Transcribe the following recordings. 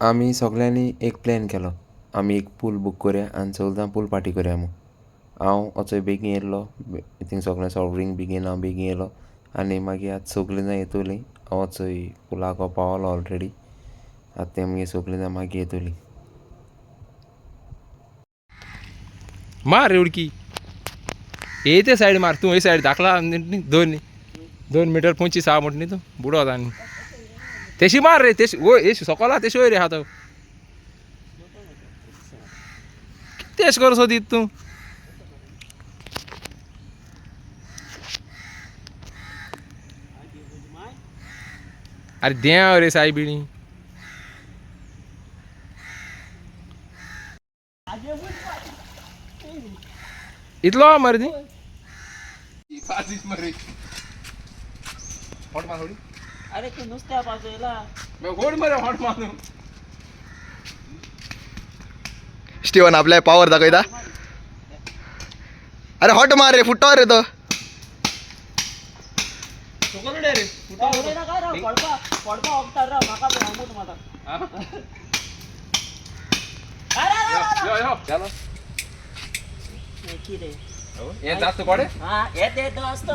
आमी सगळ्यांनी एक प्लॅन केलो. आमी एक पूल बूक करया आनी चलता पूल पार्टी करया म्हूण. हांव वचोय बेगीन येयल्लो, थिंग सगळें सॉल्व बेगीन हांव बेगीन येयलो आनी मागीर आतां सगळीं जाण येतलीं. हांव वचोय पुलाको पावलो ऑलरेडी. आतां तें मागीर सगळीं जाण मागीर येतलीं. मार रे उडकी हे ते सायड मार तूं हे सायड धाकला दोन मीटर 25 म्हणट न्ही तूं बुडो आतां आनी तेशी मार रे तेशी ओ हे सोकोला तेशी वयर रे आहा तो तेश कर सोदीत तूं अरे देव रे साई बिणी इतलो मरे ती हॉट मार होडी अरे तू नुसत्या बाजूला मैं होड मरे हॉट मारू स्टीवन आपल्या पावर दाखयता. अरे हॉट मार रे फुट्टो रे तो सोकोलडे रे उडे ना काय रे पडपा ओपता रे माका पे हमूत माता यो यो चलो की रे ये जास्त पडे हां येते दोस्त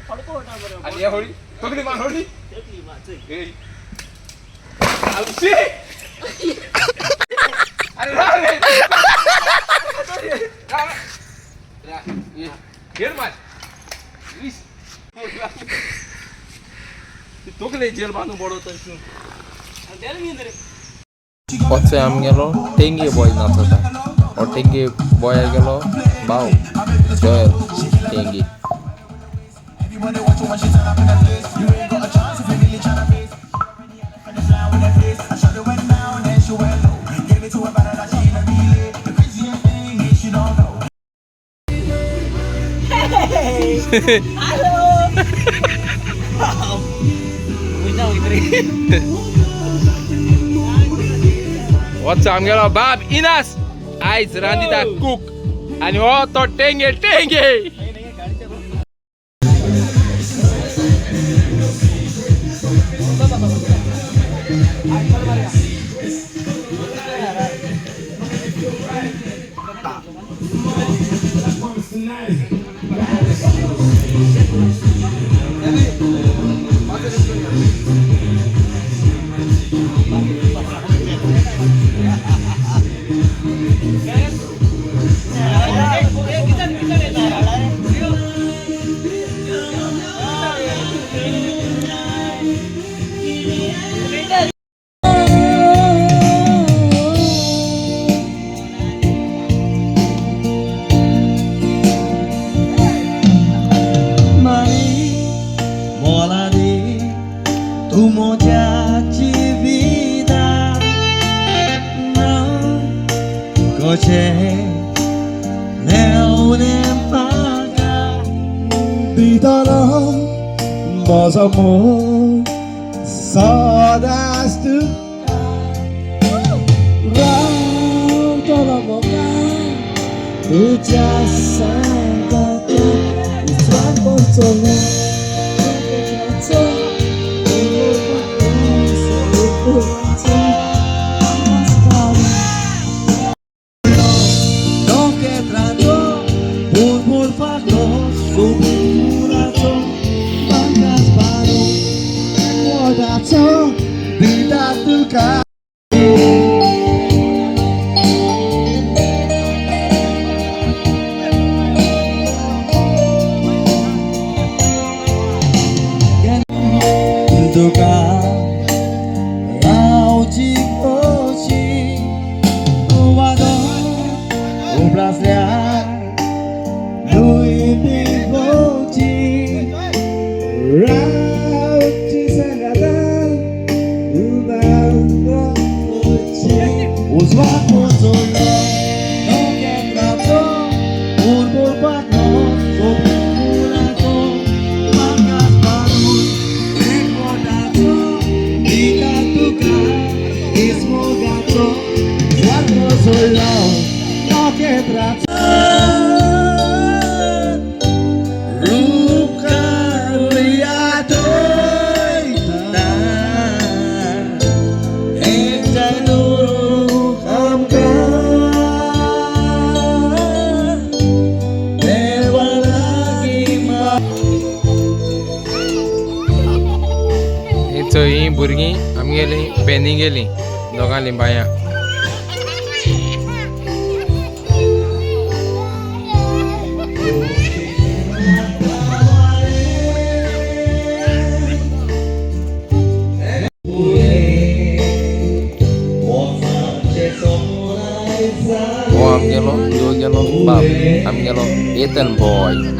पडको होता बरोबर आणि ये होडी तगली मार होडी देखली माच ए आउशी अरे रा रे गेर मार वीस तगले जेल बांधून पडवतो देल मी रे वचोय आमी गेलो टेंगे बॉय नाचता. हो टेंगे बॉय गेलो भाव जॉयल टेंगे. What's up, गेलो बाब इनास आयज रांदिता कूक आणि हो तो टेंगे टेंगे Mas amor saudades tu Rau toda boca Tu já sangat Tuan botolnya Dulu पेंदी गेली दोगां लिंबाया Oh, amgelo, yo bab, amgelo, Ethan boy.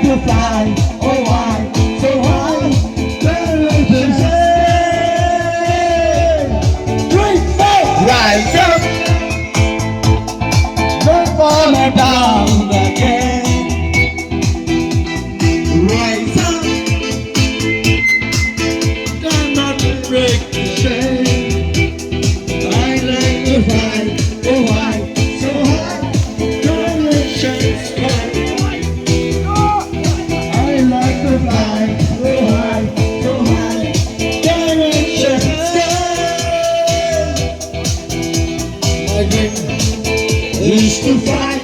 like to fly, oh why, so high, where like to say, drink up, rise up, don't fall down again. Rise up, cannot break the chain. I like to fly, oh why, so high, directions fly. I like to fly, so high, directions fly. My dream is to fly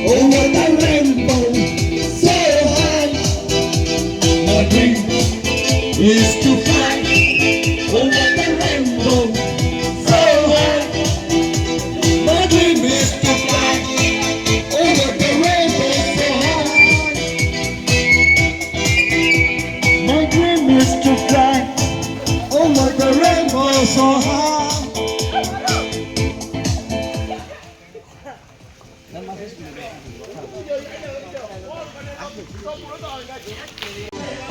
over the rainbow, so high. My dream is to fly over the rainbow, so high. My dream is to fly over the rainbow, so high. My dream is to fly over the rainbow, so high.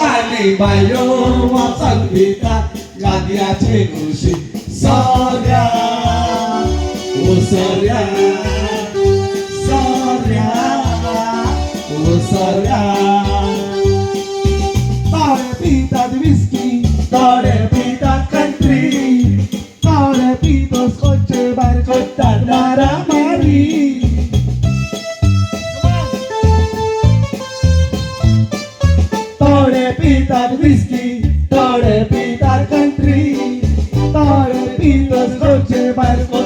Ani bayo wasangita gadia chengushi Soria, oh Soria, Soria, oh Soria. Tore pita de whisky, tore pita country, tore pitos coche barco tarmara mari. Tore pita de whisky, tore pita country, tore pitos coche barco